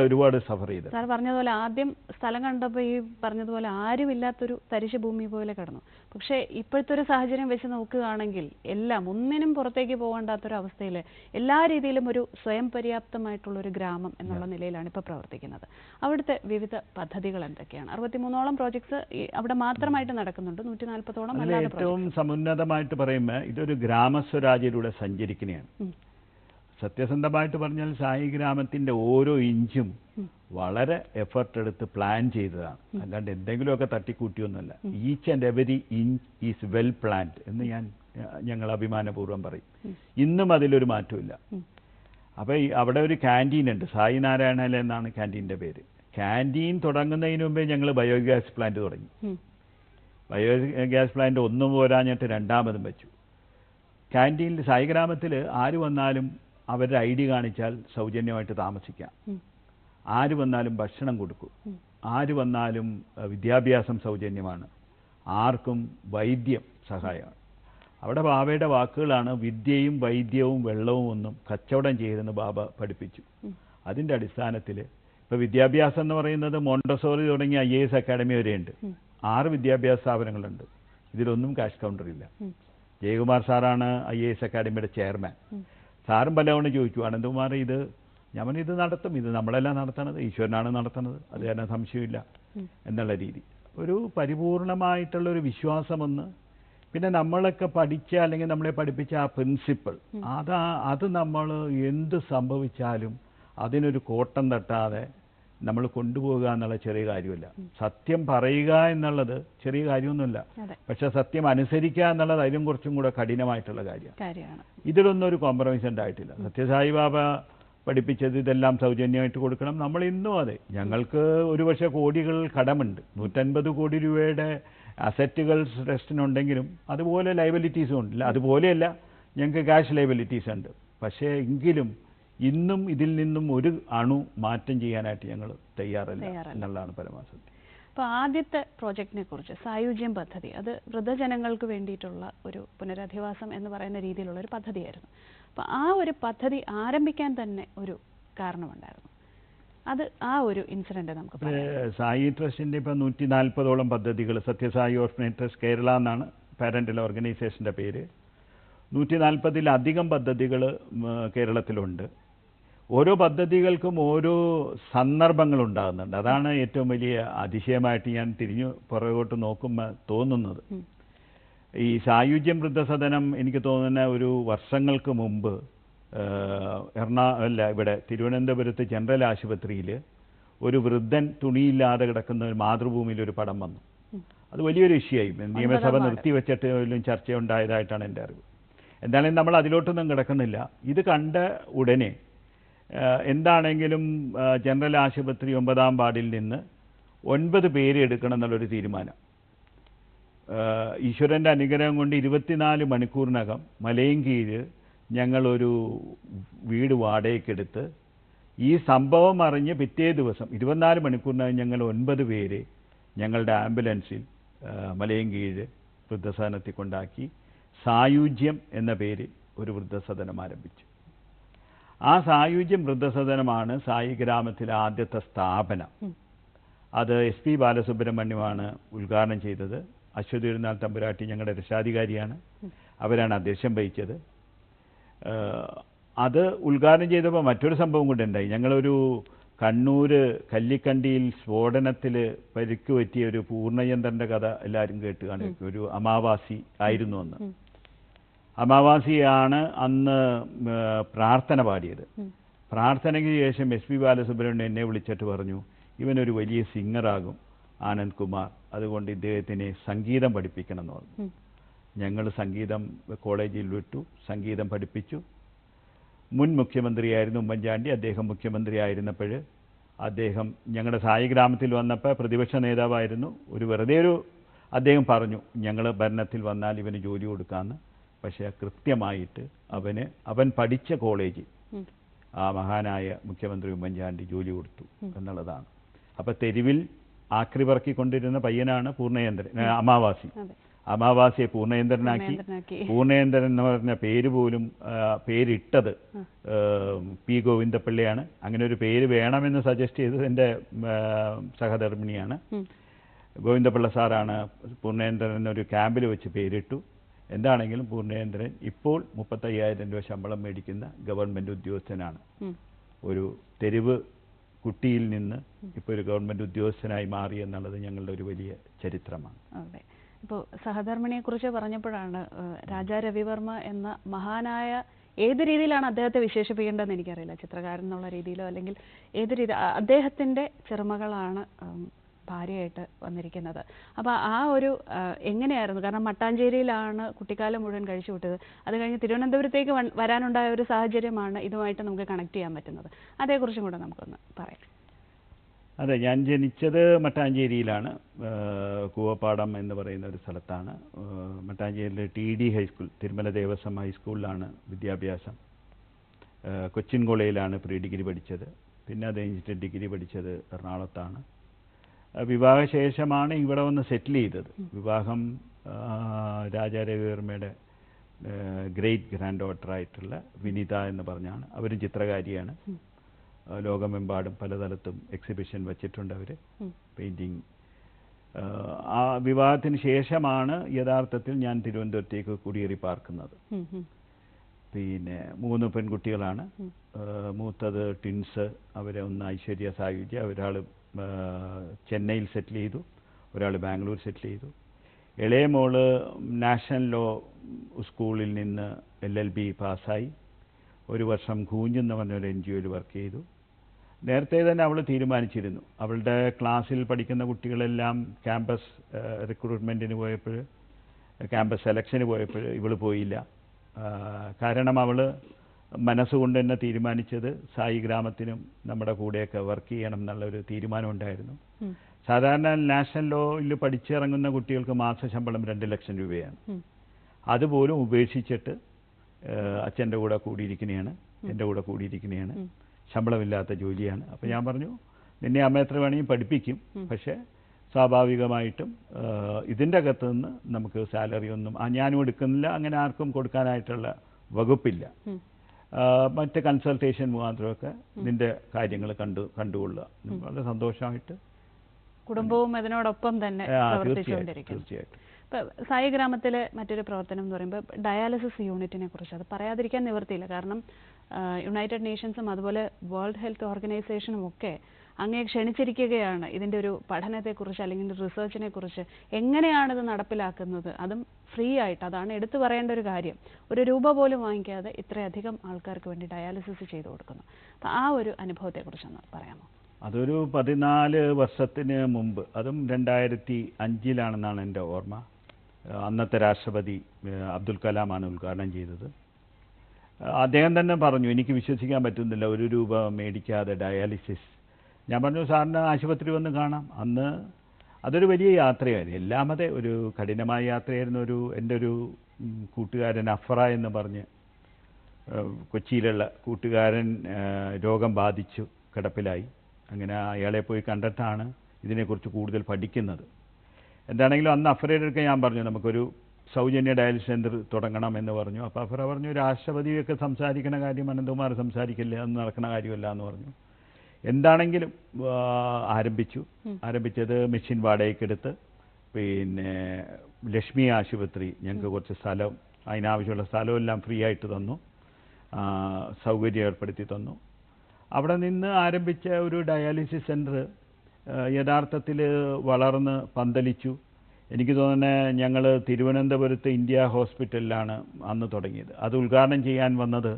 ഒരുപാട് സഫർ ചെയ്ത് സാർ പറഞ്ഞതുപോലെ ആദ്യം സ്ഥലം കണ്ടപ്പോൾ ഈ പറഞ്ഞതുപോലെ ആരുമില്ലാത്തൊരു തരിശ് ഭൂമി പോലെ കിടന്നു. പക്ഷേ ഇപ്പോഴത്തെ ഒരു സാഹചര്യം വെച്ച് നോക്കുകയാണെങ്കിൽ എല്ലാം ഒന്നിനും പുറത്തേക്ക് പോകേണ്ടാത്തൊരു അവസ്ഥയിൽ എല്ലാ രീതിയിലും ഒരു സ്വയം പര്യാപ്തമായിട്ടുള്ള ഒരു ഗ്രാമം എന്നുള്ള നിലയിലാണ് ഇപ്പോൾ പ്രവർത്തിക്കുന്നത്. അവിടുത്തെ വിവിധ പദ്ധതികൾ എന്തൊക്കെയാണ്? 63ഓളം പ്രോജക്ട്സ് അവിടെ മാത്രമായിട്ട് നടക്കുന്നുണ്ട്, 140ഓളം അല്ലാതെ. ഏറ്റവും സമുന്നതമായിട്ട് പറയുമ്പോൾ ഇതൊരു ഗ്രാമസ്വരാജിലൂടെ സഞ്ചരിക്കുന്നതാണ്. സത്യസന്ധമായിട്ട് പറഞ്ഞാൽ സായിഗ്രാമത്തിൻ്റെ ഓരോ ഇഞ്ചും വളരെ എഫർട്ട് എടുത്ത് പ്ലാൻ ചെയ്തതാണ്. അല്ലാണ്ട് എന്തെങ്കിലുമൊക്കെ തട്ടിക്കൂട്ടിയൊന്നുമല്ല. Each and every inch is well planned എന്ന് ഞങ്ങൾ അഭിമാനപൂർവ്വം പറയും. ഇന്നും അതിലൊരു മാറ്റമില്ല. അപ്പോൾ അവിടെ ഒരു ക്യാൻറ്റീൻ ഉണ്ട്, സായി നാരായണല എന്നാണ് ക്യാൻറ്റീൻ്റെ പേര്. ക്യാൻറ്റീൻ തുടങ്ങുന്നതിന് മുമ്പേ ഞങ്ങൾ ബയോഗ്യാസ് പ്ലാന്റ് തുടങ്ങി. ബയോഗ്യാസ് പ്ലാന്റ് ഒന്നും പോരാഞ്ഞിട്ട് രണ്ടാമതും വെച്ചു. ക്യാൻറ്റീനിൽ സായിഗ്രാമത്തിൽ ആര് വന്നാലും അവരുടെ ID കാണിച്ചാൽ സൗജന്യമായിട്ട് താമസിക്കാം, ആര് വന്നാലും ഭക്ഷണം കൊടുക്കും, ആര് വന്നാലും വിദ്യാഭ്യാസം സൗജന്യമാണ്, ആർക്കും വൈദ്യം സഹായമാണ്. അവിടെ ബാബയുടെ വാക്കുകളാണ്, വിദ്യയും വൈദ്യവും വെള്ളവും ഒന്നും കച്ചവടം ചെയ്തെന്ന് ബാബ പഠിപ്പിച്ചു. അതിൻ്റെ അടിസ്ഥാനത്തിൽ ഇപ്പോൾ വിദ്യാഭ്യാസം എന്ന് പറയുന്നത് മോണ്ടസോറി തുടങ്ങി IAS അക്കാഡമി വരെയുണ്ട്. 6 വിദ്യാഭ്യാസ സ്ഥാപനങ്ങളുണ്ട്. ഇതിലൊന്നും കാഷ് കൗണ്ടറില്ല. ജയകുമാർ സാറാണ് IAS അക്കാഡമിയുടെ ചെയർമാൻ. സാറും പലവണ ചോദിച്ചു, അനന്തകുമാർ ഇത് ഇത് നടത്തും, ഇത് നമ്മളെല്ലാം നടത്തണത്, ഈശ്വരനാണ് നടത്തുന്നത്, അത് തന്നെ സംശയമില്ല എന്നുള്ള രീതി. ഒരു പരിപൂർണമായിട്ടുള്ള ഒരു വിശ്വാസമൊന്ന്, പിന്നെ നമ്മളൊക്കെ പഠിച്ച അല്ലെങ്കിൽ നമ്മളെ പഠിപ്പിച്ച ആ പ്രിൻസിപ്പിൾ, അത് നമ്മൾ എന്ത് സംഭവിച്ചാലും അതിനൊരു കോട്ടം തട്ടാതെ നമ്മൾ കൊണ്ടുപോകുക എന്നുള്ള ചെറിയ കാര്യമല്ല. സത്യം പറയുക എന്നുള്ളത് ചെറിയ കാര്യമൊന്നുമില്ല, പക്ഷെ സത്യം അനുസരിക്കുക എന്നുള്ളത് അതിലും കുറച്ചും കൂടെ കഠിനമായിട്ടുള്ള കാര്യമാണ്. ഇതിലൊന്നും ഒരു കോംപ്രമൈസ് ഉണ്ടായിട്ടില്ല. സത്യസായി ബാബ പഠിപ്പിച്ചത് ഇതെല്ലാം സൗജന്യമായിട്ട് കൊടുക്കണം. നമ്മൾ ഇന്നും അതെ. ഞങ്ങൾക്ക് ഒരുപക്ഷെ കോടികൾ കടമുണ്ട്. 150 കോടി രൂപയുടെ അസറ്റുകൾ ട്രസ്റ്റിനുണ്ടെങ്കിലും അതുപോലെ ലയബിലിറ്റീസും ഉണ്ടല്ല. അതുപോലെയല്ല, ഞങ്ങൾക്ക് ക്യാഷ് ലയബിലിറ്റീസ് ഉണ്ട്. പക്ഷേ എങ്കിലും ഇന്നും ഇതിൽ നിന്നും ഒരു അണു മാറ്റം ചെയ്യാനായിട്ട് ഞങ്ങൾ തയ്യാറല്ല എന്നുള്ളതാണ് പരമാസത്യം. അപ്പോൾ ആദ്യത്തെ പ്രോജക്റ്റിനെ കുറിച്ച്, സായുജ്യം പദ്ധതി, അത് വൃദ്ധജനങ്ങൾക്ക് വേണ്ടിയിട്ടുള്ള ഒരു പുനരധിവാസം എന്ന് പറയുന്ന രീതിയിലുള്ള ഒരു പദ്ധതിയായിരുന്നു. അപ്പോൾ ആ ഒരു പദ്ധതി ആരംഭിക്കാൻ തന്നെ ഒരു കാരണമുണ്ടായിരുന്നു. അത് ആ ഒരു ഇൻസിഡന്റ് നമുക്ക് പറയാം. സായി ട്രസ്റ്റിൻ്റെ ഇപ്പം 140ഓളം പദ്ധതികൾ, സത്യസായി ഓർഫനേജ് ട്രസ്റ്റ് കേരള എന്നാണ് പാരന്റൽ ഓർഗനൈസേഷൻ്റെ പേര്. 140-ലധികം പദ്ധതികൾ കേരളത്തിലുണ്ട്. ഓരോ പദ്ധതികൾക്കും ഓരോ സന്ദർഭങ്ങളുണ്ടാകുന്നുണ്ട്. അതാണ് ഏറ്റവും വലിയ അതിശയമായിട്ട് ഞാൻ തിരിഞ്ഞു പുറകോട്ട് നോക്കുമ്പോൾ തോന്നുന്നത്. ഈ സായുജ്യം വൃദ്ധസദനം എനിക്ക് തോന്നുന്ന ഒരു വർഷങ്ങൾക്ക് മുമ്പ് ഇവിടെ തിരുവനന്തപുരത്ത് ജനറൽ ആശുപത്രിയിൽ ഒരു വൃദ്ധൻ തുണിയില്ലാതെ കിടക്കുന്ന ഒരു മാതൃഭൂമിയിൽ ഒരു പടം വന്നു. അത് വലിയൊരു ഇഷ്യൂയായി. നിയമസഭ നിർത്തിവെച്ചിട്ട് ചർച്ച ഉണ്ടായതായിട്ടാണ് എൻ്റെ അറിവ്. എന്തായാലും നമ്മൾ അതിലോട്ടൊന്നും കിടക്കുന്നില്ല. ഇത് കണ്ട ഉടനെ എന്താണെങ്കിലും ജനറൽ ആശുപത്രി 9-ാം വാർഡിൽ നിന്ന് 9 പേര് എടുക്കണം എന്നുള്ളൊരു തീരുമാനം. ഈശ്വരൻ്റെ അനുഗ്രഹം കൊണ്ട് 24 മണിക്കൂറിനകം മലയൻകീഴ് ഞങ്ങളൊരു വീട് വാടകയ്ക്കെടുത്ത് ഈ സംഭവം അറിഞ്ഞ് പിറ്റേ ദിവസം 24 മണിക്കൂറിനകം ഞങ്ങൾ 9 പേരെ ഞങ്ങളുടെ ആംബുലൻസിൽ മലയൻകീഴ് വൃദ്ധസദനത്തിൽ കൊണ്ടാക്കി സായുജ്യം എന്ന പേരിൽ ഒരു വൃദ്ധസദനം ആരംഭിച്ചു. ആ സായുജ്യം വൃദ്ധസദനമാണ് സായി ഗ്രാമത്തിലെ ആദ്യത്തെ സ്ഥാപനം. അത് SP ബാലസുബ്രഹ്മണ്യമാണ് ഉദ്ഘാടനം ചെയ്തത്. അശ്വതി തിരുനാൾ തമ്പുരാട്ടി ഞങ്ങളുടെ രക്ഷാധികാരിയാണ്, അവരാണ് അധ്യക്ഷം വഹിച്ചത്. അത് ഉദ്ഘാടനം ചെയ്തപ്പോൾ മറ്റൊരു സംഭവം കൂടെ ഉണ്ടായി. ഞങ്ങളൊരു കണ്ണൂർ കല്ലിക്കണ്ടിയിൽ സ്ഫോടനത്തിൽ പരിക്ക് പറ്റിയ ഒരു പൂർണ്ണചന്ദ്രൻ്റെ കഥ എല്ലാവരും കേട്ട് കാണിക്കും. ഒരു അമാവാസി ആയിരുന്നു അന്ന്. അമാവാസിയാണ് അന്ന് പ്രാർത്ഥന പാടിയത്. പ്രാർത്ഥനയ്ക്ക് ശേഷം SP ബാലസുബ്രഹ്മണ്യൻ എന്നെ വിളിച്ചിട്ട് പറഞ്ഞു, ഇവനൊരു വലിയ സിംഗറാകും ആനന്ദ് കുമാർ, അതുകൊണ്ട് ഇദ്ദേഹത്തിനെ സംഗീതം പഠിപ്പിക്കണം എന്ന് പറഞ്ഞു. ഞങ്ങൾ സംഗീതം കോളേജിൽ വിട്ടു, സംഗീതം പഠിപ്പിച്ചു. മുൻ മുഖ്യമന്ത്രിയായിരുന്നു ഉമ്മൻചാണ്ടി. അദ്ദേഹം മുഖ്യമന്ത്രി ആയിരുന്നപ്പോൾ അദ്ദേഹം ഞങ്ങളുടെ സായി ഗ്രാമത്തിൽ വന്നപ്പോൾ പ്രതിപക്ഷ നേതാവായിരുന്നു. അദ്ദേഹം പറഞ്ഞു, ഞങ്ങൾ ഭരണത്തിൽ വന്നാൽ ഇവന് ജോലി കൊടുക്കാമെന്ന്. പക്ഷേ കൃത്യമായിട്ട് അവൻ പഠിച്ച കോളേജിൽ ആ മഹാനായ മുഖ്യമന്ത്രി ഉമ്മൻചാണ്ടി ജോലി കൊടുത്തു എന്നുള്ളതാണ്. അപ്പം തെരുവിൽ ആക്രി പറക്കിക്കൊണ്ടിരുന്ന പയ്യനാണ് അമാവാസിയെ പൂർണ്ണചന്ദ്രനാക്കി. പൂർണ്ണചന്ദ്രൻ എന്ന് പറഞ്ഞ പേര് പോലും പേരിട്ടത് P. ഗോവിന്ദപിള്ളയാണ്. അങ്ങനെ ഒരു പേര് വേണമെന്ന് സജസ്റ്റ് ചെയ്തത് എൻ്റെ സഹധർമ്മിണിയാണ്. ഗോവിന്ദപിള്ള സാറാണ് പൂർണ്ണചന്ദ്രൻ ഒരു ക്യാമ്പിൽ വെച്ച് പേരിട്ടു. എന്താണെങ്കിലും പൂർണ്ണചന്ദ്രൻ ഇപ്പോൾ 35,000 രൂപ ശമ്പളം മേടിക്കുന്ന ഗവൺമെൻറ് ഉദ്യോഗസ്ഥനാണ്. ഒരു തെരുവ് കുട്ടിയിൽ നിന്ന് ഇപ്പോൾ ഒരു ഗവൺമെൻറ് ഉദ്യോഗസ്ഥനായി മാറി എന്നുള്ളത് ഞങ്ങളുടെ ഒരു വലിയ ചരിത്രമാണ്. അതെ. ഇപ്പോൾ സഹധർമ്മിണിയെക്കുറിച്ച് പറഞ്ഞപ്പോഴാണ് രാജാ രവിവർമ്മ എന്ന മഹാനായ ഏത് രീതിയിലാണ് അദ്ദേഹത്തെ വിശേഷിപ്പിക്കേണ്ടതെന്ന് എനിക്കറിയില്ല, ചിത്രകാരൻ എന്നുള്ള രീതിയിലോ അല്ലെങ്കിൽ ഏത് രീതി, അദ്ദേഹത്തിൻ്റെ ചെറുമകളാണ് ഭാര്യയായിട്ട് വന്നിരിക്കുന്നത്. അപ്പോൾ ആ ഒരു എങ്ങനെയായിരുന്നു? കാരണം മട്ടാഞ്ചേരിയിലാണ് കുട്ടിക്കാലം മുഴുവൻ കഴിച്ചു വിട്ടത്. അത് കഴിഞ്ഞ് തിരുവനന്തപുരത്തേക്ക് വരാനുണ്ടായ ഒരു സാഹചര്യമാണ് ഇതുമായിട്ട് നമുക്ക് കണക്ട് ചെയ്യാൻ പറ്റുന്നത്. അതേക്കുറിച്ചും കൂടെ നമുക്കൊന്ന് പറയാം. അതെ, ഞാൻ ജനിച്ചത് മട്ടാഞ്ചേരിയിലാണ്, കൂവപ്പാടം എന്ന് പറയുന്ന ഒരു സ്ഥലത്താണ്. മട്ടാഞ്ചേരിയിലെ TD ഹൈസ്കൂൾ, തിരുമല ദേവസ്വം ഹൈസ്കൂളിലാണ് വിദ്യാഭ്യാസം. കൊച്ചിൻ കോളേജിലാണ് പ്രീ ഡിഗ്രി പഠിച്ചത്. പിന്നെ അത് കഴിഞ്ഞിട്ട് ഡിഗ്രി പഠിച്ചത് എറണാകുളത്താണ്. വിവാഹശേഷമാണ് ഇവിടെ വന്ന് സെറ്റിൽ ചെയ്തത്. വിവാഹം രാജാ രവിവർമ്മയുടെ ഗ്രേറ്റ് ഗ്രാൻഡ് ഡോട്ടറായിട്ടുള്ള വിനിത എന്ന് പറഞ്ഞാണ്. അവരും ചിത്രകാരിയാണ്. ലോകമെമ്പാടും പലതലത്തും എക്സിബിഷൻ വച്ചിട്ടുണ്ട് അവർ, പെയിൻറ്റിങ്. ആ വിവാഹത്തിന് ശേഷമാണ് യഥാർത്ഥത്തിൽ ഞാൻ തിരുവനന്തപുരത്തേക്ക് കുടിയേറി പാർക്കുന്നത്. പിന്നെ 3 പെൺകുട്ടികളാണ്. മൂത്തത് ട്വിൻസ്, അവരെ ഒന്ന് ഐശ്വര്യ സായുജ്യ, ഒരാൾ ചെന്നൈയിൽ സെറ്റിൽ ചെയ്തു, ഒരാൾ ബാംഗ്ലൂർ സെറ്റിൽ ചെയ്തു. ഇളയ മോള് നാഷണൽ ലോ സ്കൂളിൽ നിന്ന് LLB പാസ്സായി. 1 വർഷം കൂഞ്ഞ് എന്ന് പറഞ്ഞൊരു NGOയിൽ വർക്ക് ചെയ്തു. നേരത്തെ തന്നെ അവൾ തീരുമാനിച്ചിരുന്നു, അവളുടെ ക്ലാസ്സിൽ പഠിക്കുന്ന കുട്ടികളെല്ലാം ക്യാമ്പസ് റിക്രൂട്ട്മെൻറ്റിന് പോയപ്പോൾ, ക്യാമ്പസ് സെലക്ഷന് പോയപ്പോൾ ഇവൾ പോയില്ല. കാരണം അവൾ മനസ്സുകൊണ്ട് തന്നെ തീരുമാനിച്ചത് സായി ഗ്രാമത്തിനും നമ്മുടെ കൂടെയൊക്കെ വർക്ക് ചെയ്യണം എന്നുള്ളൊരു തീരുമാനം ഉണ്ടായിരുന്നു. സാധാരണ നാഷണൽ ലോയിൽ പഠിച്ചിറങ്ങുന്ന കുട്ടികൾക്ക് മാസശമ്പളം 2 ലക്ഷം രൂപയാണ്. അതുപോലും ഉപേക്ഷിച്ചിട്ട് അച്ഛൻ്റെ കൂടെ കൂടിയിരിക്കുന്നതാണ്, എൻ്റെ കൂടെ കൂടിയിരിക്കുന്നതാണ്. ശമ്പളമില്ലാത്ത ജോലിയാണ്. അപ്പോൾ ഞാൻ പറഞ്ഞു, നിന്നെ അമ്മ എത്ര വേണമെങ്കിൽ പഠിപ്പിക്കും, പക്ഷേ സ്വാഭാവികമായിട്ടും ഇതിൻ്റെ അകത്ത് നിന്ന് നമുക്ക് സാലറി ഒന്നും ഞാനും എടുക്കുന്നില്ല, അങ്ങനെ ആർക്കും കൊടുക്കാനായിട്ടുള്ള വകുപ്പില്ല. മറ്റ് കൺസൾട്ടേഷൻ മുഖാന്തരമൊക്കെ നിന്റെ കാര്യങ്ങൾ കണ്ടുകൊള്ളുക. വളരെ സന്തോഷമായിട്ട് കുടുംബവും അതിനോടൊപ്പം തന്നെ പ്രവർത്തിച്ചുകൊണ്ടിരിക്കുന്നു. തീർച്ചയായിട്ടും. ഇപ്പോൾ സായി ഗ്രാമത്തിലെ മറ്റൊരു പ്രവർത്തനം എന്ന് പറയുമ്പോൾ ഡയാലിസിസ് യൂണിറ്റിനെ കുറിച്ച്, അത് പറയാതിരിക്കാൻ നിവൃത്തിയില്ല. കാരണം യുണൈറ്റഡ് നേഷൻസും അതുപോലെ വേൾഡ് ഹെൽത്ത് ഓർഗനൈസേഷനും ഒക്കെ അങ്ങേ ക്ഷണിച്ചിരിക്കുകയാണ് ഇതിൻ്റെ ഒരു പഠനത്തെക്കുറിച്ച് അല്ലെങ്കിൽ റിസർച്ചിനെ കുറിച്ച്. എങ്ങനെയാണിത് നടപ്പിലാക്കുന്നത്, അതും ഫ്രീ ആയിട്ട്. അതാണ് എടുത്തു പറയേണ്ട ഒരു കാര്യം. 1 രൂപ പോലും വാങ്ങിക്കാതെ ഇത്രയധികം ആൾക്കാർക്ക് വേണ്ടി ഡയാലിസിസ് ചെയ്തു കൊടുക്കുന്നു. അപ്പോൾ ആ ഒരു അനുഭവത്തെക്കുറിച്ചൊന്ന് പറയാമോ? അതൊരു 14 വർഷത്തിന് മുമ്പ്, അതും 2005 എൻ്റെ ഓർമ്മ. അന്നത്തെ രാഷ്ട്രപതി അബ്ദുൽ കലാമാണ് ഉദ്ഘാടനം ചെയ്തത്. അദ്ദേഹം തന്നെ പറഞ്ഞു, എനിക്ക് വിശ്വസിക്കാൻ പറ്റുന്നില്ല 1 രൂപ മേടിക്കാതെ ഡയാലിസിസ്. ഞാൻ പറഞ്ഞു, സാറിന് ആശുപത്രി വന്ന് കാണാം. അന്ന് അതൊരു വലിയ യാത്രയായിരുന്നു, എല്ലാമതെ ഒരു കഠിനമായ യാത്രയായിരുന്നു. എൻ്റെ ഒരു കൂട്ടുകാരൻ അഫ്ര എന്ന് പറഞ്ഞ്, കൊച്ചിയിലുള്ള കൂട്ടുകാരൻ രോഗം ബാധിച്ചു കിടപ്പിലായി. അങ്ങനെ അയാളെ പോയി കണ്ടിട്ടാണ് ഇതിനെക്കുറിച്ച് കൂടുതൽ പഠിക്കുന്നത്. എന്താണെങ്കിലും അന്ന് അഫ്രയുടെ അടുത്ത് ഞാൻ പറഞ്ഞു, നമുക്കൊരു സൗജന്യ ഡയാലിസിസ് സെൻ്റർ തുടങ്ങണം എന്ന് പറഞ്ഞു. അപ്പോൾ അഫ്ര പറഞ്ഞു, രാഷ്ട്രപതിയൊക്കെ സംസാരിക്കുന്ന കാര്യം അനന്തകുമാർ സംസാരിക്കില്ല, അന്ന് നടക്കുന്ന കാര്യമല്ല എന്ന് പറഞ്ഞു. എന്താണെങ്കിലും ആരംഭിച്ചത് മെഷീൻ വാടകയ്ക്കെടുത്ത്, പിന്നെ ലക്ഷ്മി ആശുപത്രി ഞങ്ങൾക്ക് കുറച്ച് സ്ഥലം, അതിനാവശ്യമുള്ള സ്ഥലമെല്ലാം ഫ്രീ ആയിട്ട് തന്നു, സൗകര്യം ഏർപ്പെടുത്തി തന്നു. അവിടെ നിന്ന് ആരംഭിച്ച ഒരു ഡയാലിസിസ് സെൻറ്റർ യഥാർത്ഥത്തിൽ വളർന്ന് പന്തലിച്ചു. എനിക്ക് തോന്നുന്നത് ഞങ്ങൾ തിരുവനന്തപുരത്ത് ഇന്ത്യ ഹോസ്പിറ്റലിലാണ് അന്ന് തുടങ്ങിയത്. അത് ഉദ്ഘാടനം ചെയ്യാൻ വന്നത്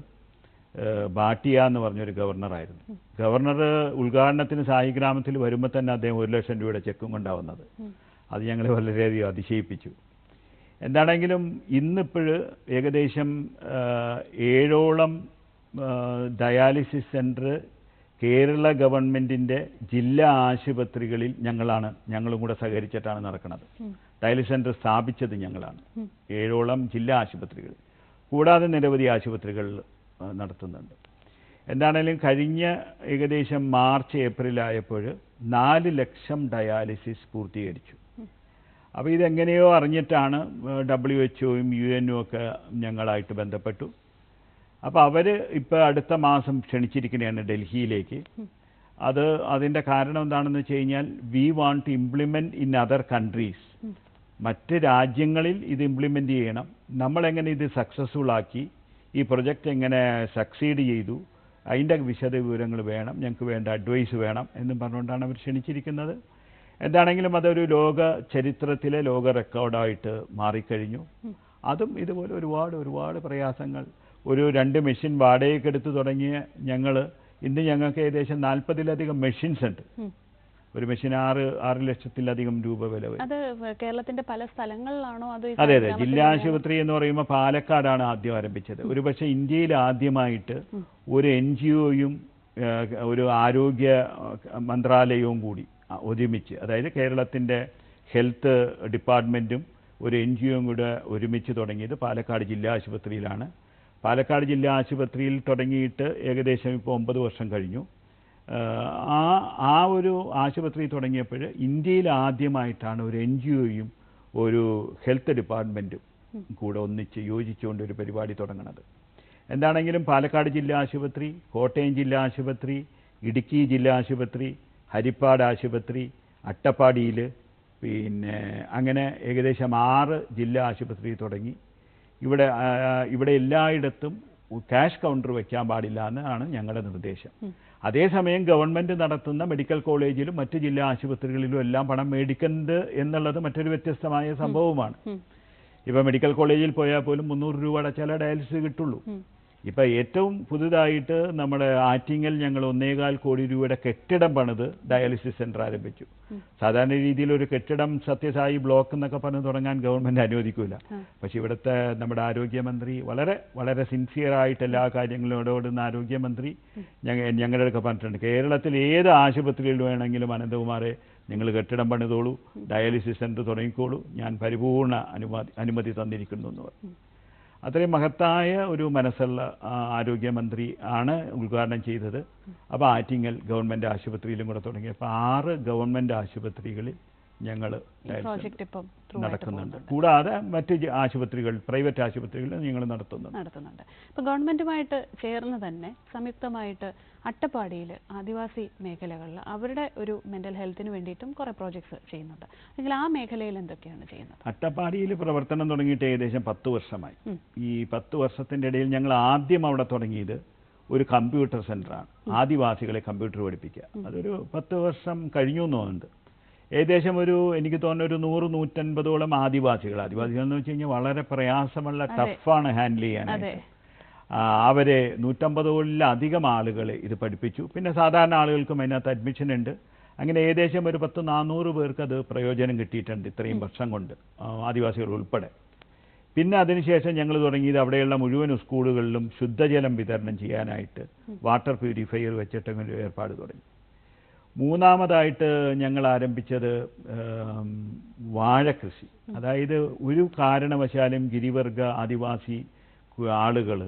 ഭാട്ടിയ എന്ന് പറഞ്ഞൊരു ഗവർണറായിരുന്നു. ഗവർണർ ഉദ്ഘാടനത്തിന് സായി ഗ്രാമത്തിൽ വരുമ്പോൾ തന്നെ അദ്ദേഹം 1 ലക്ഷം രൂപയുടെ ചെക്കും കൊണ്ടാണ് വന്നത്. അത് ഞങ്ങളെ വളരെയധികം അതിശയിപ്പിച്ചു. എന്താണെങ്കിലും ഇന്നിപ്പോൾ ഏകദേശം 7ഓളം ഡയാലിസിസ് സെൻറ്റർ കേരള ഗവൺമെൻറ്റിൻ്റെ ജില്ലാ ആശുപത്രികളിൽ ഞങ്ങളും കൂടെ സഹകരിച്ചിട്ടാണ് നടക്കുന്നത്. ഡയാലിസിസ് സെൻറ്റർ സ്ഥാപിച്ചത് ഞങ്ങളാണ്. 7ഓളം ജില്ലാ ആശുപത്രികൾ, കൂടാതെ നിരവധി ആശുപത്രികൾ നടത്തുന്നുണ്ട്. എന്താണെങ്കിലും കഴിഞ്ഞ ഏകദേശം മാർച്ച് ഏപ്രിൽ ആയപ്പോൾ 4 ലക്ഷം ഡയാലിസിസ് പൂർത്തീകരിച്ചു. അപ്പോൾ ഇതെങ്ങനെയോ അറിഞ്ഞിട്ടാണ് WHO-യും UN-ഉം ഒക്കെ ഞങ്ങളായിട്ട് ബന്ധപ്പെട്ടു. അപ്പോൾ അവർ ഇപ്പോൾ അടുത്ത മാസം ക്ഷണിച്ചിരിക്കുന്നതാണ് ഡൽഹിയിലേക്ക്. അതിൻ്റെ കാരണം എന്താണെന്ന് വെച്ച് കഴിഞ്ഞാൽ, we want to implement in other countries. മറ്റ് രാജ്യങ്ങളിൽ ഇത് ഇംപ്ലിമെൻ്റ് ചെയ്യണം. നമ്മളെങ്ങനെ ഇത് സക്സസ്ഫുൾ ആക്കി, ഈ പ്രൊജക്റ്റ് എങ്ങനെ സക്സീഡ് ചെയ്തു, അതിൻ്റെ വിശദ വിവരങ്ങൾ വേണം, ഞങ്ങൾക്ക് വേണ്ട അഡ്വൈസ് വേണം എന്നും പറഞ്ഞുകൊണ്ടാണ് അവർ ക്ഷണിച്ചിരിക്കുന്നത്. എന്താണെങ്കിലും അതൊരു ലോക ചരിത്രത്തിലെ ലോക റെക്കോർഡായിട്ട് മാറിക്കഴിഞ്ഞു. അതും ഇതുപോലെ ഒരുപാട് പ്രയാസങ്ങൾ, ഒരു 2 മെഷീൻ വാടകയ്ക്ക് എടുത്ത് തുടങ്ങിയ ഞങ്ങൾ ഇന്ന് ഞങ്ങൾക്ക് ഏകദേശം 40-ലധികം മെഷീൻസ് ഉണ്ട്. ഒരു മെഷീൻ 6 ലക്ഷത്തിലധികം രൂപ വില വരും. അത് കേരളത്തിന്റെ പല സ്ഥലങ്ങളിലാണോ? അതെ അതെ, ജില്ലാ ആശുപത്രി എന്ന് പറയുമ്പോൾ പാലക്കാടാണ് ആദ്യം ആരംഭിച്ചത്. ഒരു പക്ഷേ ഇന്ത്യയിൽ ആദ്യമായിട്ട് ഒരു NGOയും ഒരു ആരോഗ്യ മന്ത്രാലയവും കൂടി ഒരുമിച്ച്, അതായത് കേരളത്തിൻ്റെ ഹെൽത്ത് ഡിപ്പാർട്ട്മെൻറ്റും ഒരു NGOയും കൂടെ ഒരുമിച്ച് തുടങ്ങിയത് പാലക്കാട് ജില്ലാ ആശുപത്രിയിലാണ്. പാലക്കാട് ജില്ലാ ആശുപത്രിയിൽ തുടങ്ങിയിട്ട് ഏകദേശം ഇപ്പോൾ 9 വർഷം കഴിഞ്ഞു. ആ ഒരു ആശുപത്രി തുടങ്ങിയപ്പോൾ ഇന്ത്യയിൽ ആദ്യമായിട്ടാണ് ഒരു NGOയും ഒരു ഹെൽത്ത് ഡിപ്പാർട്ട്മെൻറ്റും കൂടെ ഒന്നിച്ച് യോജിച്ചുകൊണ്ട് ഒരു പരിപാടി തുടങ്ങുന്നത്. എന്താണെങ്കിലും പാലക്കാട് ജില്ലാ ആശുപത്രി, കോട്ടയം ജില്ലാ ആശുപത്രി, ഇടുക്കി ജില്ലാ ആശുപത്രി, ഹരിപ്പാട് ആശുപത്രി, അട്ടപ്പാടിയിൽ, പിന്നെ അങ്ങനെ ഏകദേശം 6 ജില്ലാ ആശുപത്രി തുടങ്ങി. ഇവിടെ എല്ലായിടത്തും ക്യാഷ് കൗണ്ടർ വയ്ക്കാൻ പാടില്ല എന്നാണ് ഞങ്ങളുടെ നിർദ്ദേശം. അതേസമയം ഗവൺമെൻറ് നടത്തുന്ന മെഡിക്കൽ കോളേജിലും മറ്റ് ജില്ലാ ആശുപത്രികളിലും എല്ലാം പണം മേടിക്കുന്നത് എന്നുള്ളത് മറ്റൊരു വ്യത്യസ്തമായ സംഭവമാണ്. ഇപ്പോൾ മെഡിക്കൽ കോളേജിൽ പോയാൽ പോലും 300 രൂപ അടച്ചാലേ ഡയാലിസിസ് കിട്ടുള്ളൂ. ഇപ്പം ഏറ്റവും പുതുതായിട്ട് നമ്മുടെ ആറ്റിങ്ങൽ ഞങ്ങൾ 1.25 കോടി രൂപയുടെ കെട്ടിടം പണിത് ഡയാലിസിസ് സെൻ്റർ ആരംഭിച്ചു. സാധാരണ രീതിയിൽ ഒരു കെട്ടിടം സത്യസായി ബ്ലോക്ക് എന്നൊക്കെ പറഞ്ഞ് തുടങ്ങാൻ ഗവൺമെൻറ് അനുവദിക്കില്ല. പക്ഷെ ഇവിടുത്തെ നമ്മുടെ ആരോഗ്യമന്ത്രി വളരെ വളരെ സിൻസിയറായിട്ട് എല്ലാ കാര്യങ്ങളും ഇടപെടുന്ന ആരോഗ്യമന്ത്രി ഞങ്ങളുടെ അടുത്ത് പറഞ്ഞിട്ടുണ്ട്, കേരളത്തിൽ ഏത് ആശുപത്രിയിൽ വേണമെങ്കിലും അനന്തകുമാറെ നിങ്ങൾ കെട്ടിടം പണിതോളൂ, ഡയാലിസിസ് സെൻ്റർ തുടങ്ങിക്കോളൂ, ഞാൻ പരിപൂർണ അനുമതി തന്നിരിക്കുന്നു എന്ന് പറഞ്ഞു. അത്രയും മഹത്തായ ഒരു മനസ്സുള്ള ആരോഗ്യമന്ത്രി ആണ് ഉദ്ഘാടനം ചെയ്തത്. അപ്പോൾ ആറ്റിങ്ങൽ ഗവൺമെൻറ് ആശുപത്രിയിലും കൂടെ തുടങ്ങി. അപ്പോൾ 6 ഗവൺമെൻറ് ആശുപത്രികളിൽ ഞങ്ങൾ നടക്കുന്നുണ്ട്. കൂടാതെ മറ്റ് ആശുപത്രികൾ, പ്രൈവറ്റ് ആശുപത്രികളിൽ ഞങ്ങൾ നടത്തുന്നുണ്ട്. ഇപ്പോൾ ഗവൺമെൻറ്റുമായിട്ട് ചേർന്ന് തന്നെ സംയുക്തമായിട്ട് അട്ടപ്പാടിയിൽ ആദിവാസി മേഖലകളിൽ അവരുടെ ഒരു മെൻ്റൽ ഹെൽത്തിന് വേണ്ടിയിട്ടും കുറേ പ്രോജക്ട്സ് ചെയ്യുന്നുണ്ട്. എങ്കിൽ ആ മേഖലയിൽ എന്തൊക്കെയാണ് ചെയ്യുന്നത്? അട്ടപ്പാടിയിൽ പ്രവർത്തനം തുടങ്ങിയിട്ട് ഏകദേശം 10 വർഷമായി. ഈ 10 വർഷത്തിൻ്റെ ഇടയിൽ ഞങ്ങൾ ആദ്യം അവിടെ തുടങ്ങിയത് ഒരു കമ്പ്യൂട്ടർ സെൻ്ററാണ്. ആദിവാസികളെ കമ്പ്യൂട്ടർ പഠിപ്പിക്കുക. അതൊരു 10 വർഷം കഴിഞ്ഞു എന്ന് തോന്നുന്നുണ്ട്. ഏകദേശം എനിക്ക് തോന്നുന്ന ഒരു 100-150ഓളം ആദിവാസികൾ എന്ന് വെച്ച് കഴിഞ്ഞാൽ വളരെ പ്രയാസമുള്ള, ടഫാണ് ഹാൻഡിൽ ചെയ്യാനായിട്ട്. അവരെ 150ഓളധികം ആളുകളെ ഇത് പഠിപ്പിച്ചു. പിന്നെ സാധാരണ ആളുകൾക്കും അതിനകത്ത് അഡ്മിഷൻ ഉണ്ട്. അങ്ങനെ ഏകദേശം ഒരു 10-400 പേർക്ക് അത് പ്രയോജനം കിട്ടിയിട്ടുണ്ട് ഇത്രയും വർഷം കൊണ്ട്, ആദിവാസികൾ ഉൾപ്പെടെ. പിന്നെ അതിനുശേഷം ഞങ്ങൾ തുടങ്ങിയത് അവിടെയുള്ള മുഴുവൻ സ്കൂളുകളിലും ശുദ്ധജലം വിതരണം ചെയ്യാനായിട്ട് വാട്ടർ പ്യൂരിഫയർ വെച്ചിട്ടൊരു ഏർപ്പാട് തുടങ്ങി. മൂന്നാമതായിട്ട് ഞങ്ങൾ ആരംഭിച്ചത് വാഴക്കൃഷി. അതായത് ഒരു കാരണവശാലും ഗിരിവർഗ ആദിവാസി ആളുകൾ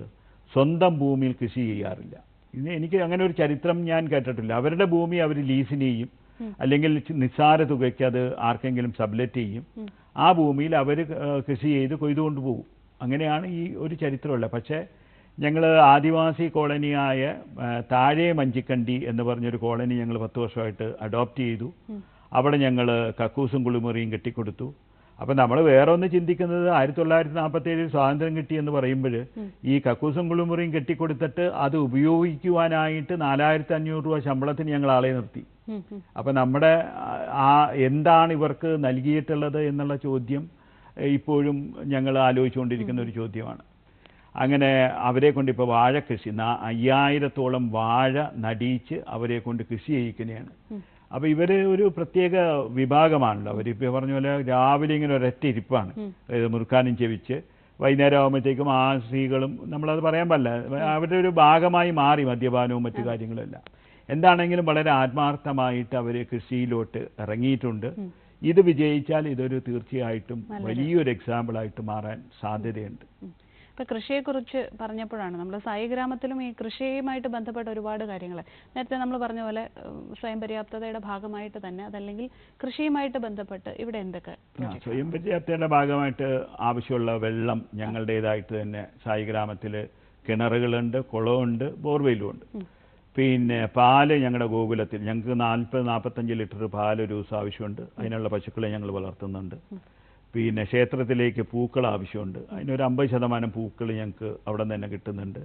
സ്വന്തം ഭൂമിയിൽ കൃഷി ചെയ്യാറില്ല. എനിക്ക് അങ്ങനെ ഒരു ചരിത്രം ഞാൻ കേട്ടിട്ടില്ല. അവരുടെ ഭൂമി അവർ ലീസിന് ചെയ്യും, അല്ലെങ്കിൽ നിസ്സാര തുകയ്ക്ക് അത് ആർക്കെങ്കിലും സബ്ലെറ്റ് ചെയ്യും. ആ ഭൂമിയിൽ അവർ കൃഷി ചെയ്ത് കൊയ്തുകൊണ്ട് പോകും. അങ്ങനെയാണ് ഈ ഒരു ചരിത്രമുള്ളത്. പക്ഷേ ഞങ്ങൾ ആദിവാസി കോളനിയായ താഴെ മഞ്ചിക്കണ്ടി എന്ന് പറഞ്ഞൊരു കോളനി ഞങ്ങൾ 10 വർഷമായിട്ട് അഡോപ്റ്റ് ചെയ്തു. അവിടെ ഞങ്ങൾ കക്കൂസും കുളിമുറിയും കെട്ടിക്കൊടുത്തു. അപ്പം നമ്മൾ വേറെ ഒന്ന് ചിന്തിക്കുന്നത് 1947 സ്വാതന്ത്ര്യം കിട്ടിയെന്ന് പറയുമ്പോൾ ഈ കക്കൂസും കുളിമുറിയും കെട്ടിക്കൊടുത്തിട്ട് അത് ഉപയോഗിക്കുവാനായിട്ട് 4500 രൂപ ശമ്പളത്തിന് ഞങ്ങൾ ആളെ നിർത്തി. അപ്പം നമ്മുടെ എന്താണ് ഇവർക്ക് നൽകിയിട്ടുള്ളത് എന്നുള്ള ചോദ്യം ഇപ്പോഴും ഞങ്ങൾ ആലോചിച്ചുകൊണ്ടിരിക്കുന്ന ഒരു ചോദ്യമാണ്. അങ്ങനെ അവരെ കൊണ്ട് ഇപ്പോൾ വാഴക്കൃഷി 5000ഓളം വാഴ നടിയിച്ച് അവരെ കൊണ്ട് കൃഷി ചെയ്യിക്കുന്നതാണ്. അപ്പോൾ ഇവർ ഒരു പ്രത്യേക വിഭാഗമാണല്ലോ. അവരിപ്പോൾ പറഞ്ഞ പോലെ രാവിലെ ഇങ്ങനെ ഒരൊറ്റ ഇരിപ്പാണ്, മുറുക്കാനും ചെവിച്ച്. വൈകുന്നേരം ആകുമ്പോഴത്തേക്കും ആ സ്ത്രീകളും, നമ്മളത് പറയാൻ പാടില്ല, അവരുടെ ഒരു ഭാഗമായി മാറി മദ്യപാനവും മറ്റു കാര്യങ്ങളുമെല്ലാം. എന്താണെങ്കിലും വളരെ ആത്മാർത്ഥമായിട്ട് അവർ കൃഷിയിലോട്ട് ഇറങ്ങിയിട്ടുണ്ട്. ഇത് വിജയിച്ചാൽ ഇതൊരു തീർച്ചയായിട്ടും വലിയൊരു എക്സാമ്പിളായിട്ട് മാറാൻ സാധ്യതയുണ്ട്. ഇപ്പോൾ കൃഷിയെക്കുറിച്ച് പറഞ്ഞപ്പോഴാണ് നമ്മൾ സായി ഗ്രാമത്തിലും ഈ കൃഷിയുമായിട്ട് ബന്ധപ്പെട്ട ഒരുപാട് കാര്യങ്ങൾ നേരത്തെ നമ്മൾ പറഞ്ഞ പോലെ സ്വയം പര്യാപ്തതയുടെ ഭാഗമായിട്ട് തന്നെ, അതല്ലെങ്കിൽ കൃഷിയുമായിട്ട് ബന്ധപ്പെട്ട് ഇവിടെ എന്തൊക്കെ? സ്വയം പര്യാപ്തതയുടെ ഭാഗമായിട്ട് ആവശ്യമുള്ള വെള്ളം ഞങ്ങളുടേതായിട്ട് തന്നെ സായി ഗ്രാമത്തിൽ കിണറുകളുണ്ട്, കുളമുണ്ട്, ബോർവെയിലും ഉണ്ട്. പിന്നെ പാല് ഞങ്ങളുടെ ഗോകുലത്തിൽ ഞങ്ങൾക്ക് 40-45 ലിറ്റർ പാല് ഒരു ദിവസം ആവശ്യമുണ്ട്. അതിനുള്ള പശുക്കളെ ഞങ്ങൾ വളർത്തുന്നുണ്ട്. പിന്നെ ക്ഷേത്രത്തിലേക്ക് പൂക്കൾ ആവശ്യമുണ്ട്. അതിനൊരു 50% പൂക്കൾ ഞങ്ങൾക്ക് അവിടെ നിന്ന് തന്നെ കിട്ടുന്നുണ്ട്.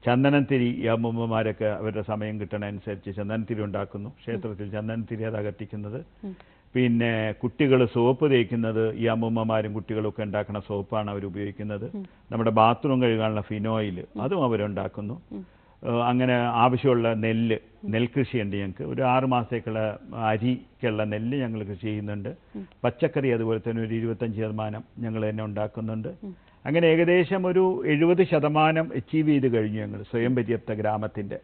ചന്ദനത്തിരി ഈ അമ്മൂമ്മമാരൊക്കെ അവരുടെ സമയം കിട്ടണനുസരിച്ച് ചന്ദനത്തിരി ഉണ്ടാക്കുന്നു. ക്ഷേത്രത്തിൽ ചന്ദനത്തിരി അത് അകറ്റിക്കുന്നത്. പിന്നെ കുട്ടികൾ സോപ്പ് തേക്കുന്നത് ഈ അമ്മൂമ്മമാരും കുട്ടികളൊക്കെ ഉണ്ടാക്കുന്ന സോപ്പാണ് അവർ ഉപയോഗിക്കുന്നത്. നമ്മുടെ ബാത്റൂം കഴുകാനുള്ള ഫിനോയിൽ അതും അവരുണ്ടാക്കുന്നു. അങ്ങനെ ആവശ്യമുള്ള നെൽകൃഷിയുണ്ട് ഞങ്ങൾക്ക്. ഒരു 6 മാസത്തേക്കുള്ള അരിക്കുള്ള നെല്ല് ഞങ്ങൾ കൃഷി ചെയ്യുന്നുണ്ട്. പച്ചക്കറി അതുപോലെ തന്നെ ഒരു 25% ഞങ്ങൾ തന്നെ ഉണ്ടാക്കുന്നുണ്ട്. അങ്ങനെ ഏകദേശം ഒരു 70% അച്ചീവ് ചെയ്ത് കഴിഞ്ഞു ഞങ്ങൾ സ്വയം പര്യാപ്ത ഗ്രാമത്തിൻ്റെ.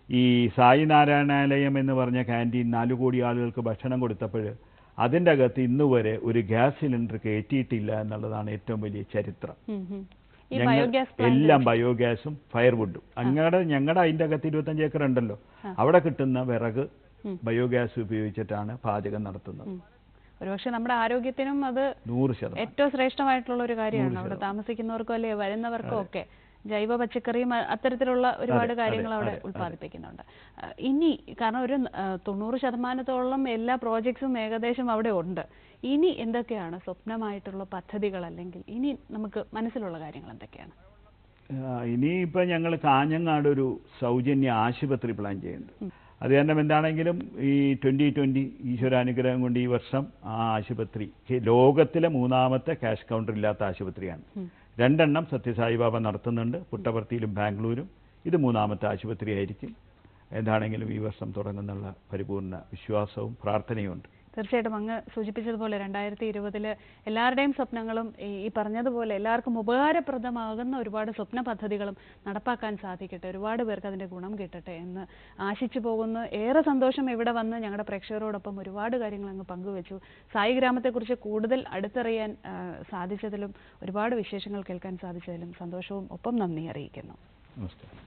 ഈ സായി നാരായണാലയം എന്ന് പറഞ്ഞ ക്യാൻറ്റീൻ 4 കോടി ആളുകൾക്ക് ഭക്ഷണം കൊടുത്തപ്പോൾ അതിൻ്റെ അകത്ത് ഇന്ന് വരെ ഒരു ഗ്യാസ് സിലിണ്ടർ കയറ്റിയിട്ടില്ല എന്നുള്ളതാണ് ഏറ്റവും വലിയ ചരിത്രം. എല്ലാം ബയോഗ്യാസും ഫയർവുഡും. ഞങ്ങളുടെ അതിൻ്റെ അകത്ത് 25 ഏക്കർ ഉണ്ടല്ലോ, അവിടെ കിട്ടുന്ന വിറക് ബയോഗ്യാസ് ഉപയോഗിച്ചിട്ടാണ് പാചകം നടത്തുന്നത്. ഒരുപക്ഷെ നമ്മുടെ ആരോഗ്യത്തിനും അത് 100% ഏറ്റവും ശ്രേഷ്ഠമായിട്ടുള്ള ഒരു കാര്യമാണ്. അവിടെ താമസിക്കുന്നവർക്കും അല്ലെ വരുന്നവർക്കും ഒക്കെ ജൈവ പച്ചക്കറിയും അത്തരത്തിലുള്ള ഒരുപാട് കാര്യങ്ങൾ അവിടെ ഉൽപ്പാദിപ്പിക്കുന്നുണ്ട്. ഇനി കാരണം ഒരു 90% എല്ലാ പ്രോജക്ട്സും ഏകദേശം അവിടെ ഉണ്ട്. ഇനി എന്തൊക്കെയാണ് സ്വപ്നമായിട്ടുള്ള പദ്ധതികൾ, അല്ലെങ്കിൽ ഇനി നമുക്ക് മനസ്സിലുള്ള കാര്യങ്ങൾ എന്തൊക്കെയാണ്? ഇനിയിപ്പോൾ ഞങ്ങൾ കാഞ്ഞങ്ങാട് ഒരു സൗജന്യ ആശുപത്രി പ്ലാൻ ചെയ്യുന്നുണ്ട്. അത് കാരണം എന്താണെങ്കിലും ഈ 2020 ഈശ്വരാനുഗ്രഹം കൊണ്ട് ഈ വർഷം ആ ആശുപത്രി ലോകത്തിലെ 3ാമത്തെ ക്യാഷ് കൗണ്ടർ ഇല്ലാത്ത ആശുപത്രിയാണ്. 2 എണ്ണം സത്യസായിബാബ നടത്തുന്നുണ്ട്, പുട്ടപർത്തിയിലും ബാംഗ്ലൂരും. ഇത് 3ാമത്തെ ആശുപത്രി ആയിരിക്കും. എന്താണെങ്കിലും ഈ വർഷം തുടങ്ങുന്നുള്ള പരിപൂർണ വിശ്വാസവും പ്രാർത്ഥനയും ഉണ്ട്. തീർച്ചയായിട്ടും അങ്ങ് സൂചിപ്പിച്ചതുപോലെ 2020 എല്ലാവരുടെയും സ്വപ്നങ്ങളും ഈ പറഞ്ഞതുപോലെ എല്ലാവർക്കും ഉപകാരപ്രദമാകുന്ന ഒരുപാട് സ്വപ്ന പദ്ധതികളും നടപ്പാക്കാൻ സാധിക്കട്ടെ. ഒരുപാട് പേർക്ക് അതിൻ്റെ ഗുണം കിട്ടട്ടെ എന്ന് ആശിച്ചു പോകുന്നു. ഏറെ സന്തോഷം ഇവിടെ വന്ന് ഞങ്ങളുടെ പ്രേക്ഷകരോടൊപ്പം ഒരുപാട് കാര്യങ്ങൾ അങ്ങ് പങ്കുവെച്ചു. സായി ഗ്രാമത്തെക്കുറിച്ച് കൂടുതൽ അടുത്തറിയാൻ സാധിച്ചതിലും ഒരുപാട് വിശേഷങ്ങൾ കേൾക്കാൻ സാധിച്ചതിലും സന്തോഷവും ഒപ്പം നന്ദി അറിയിക്കുന്നു. നമസ്കാരം.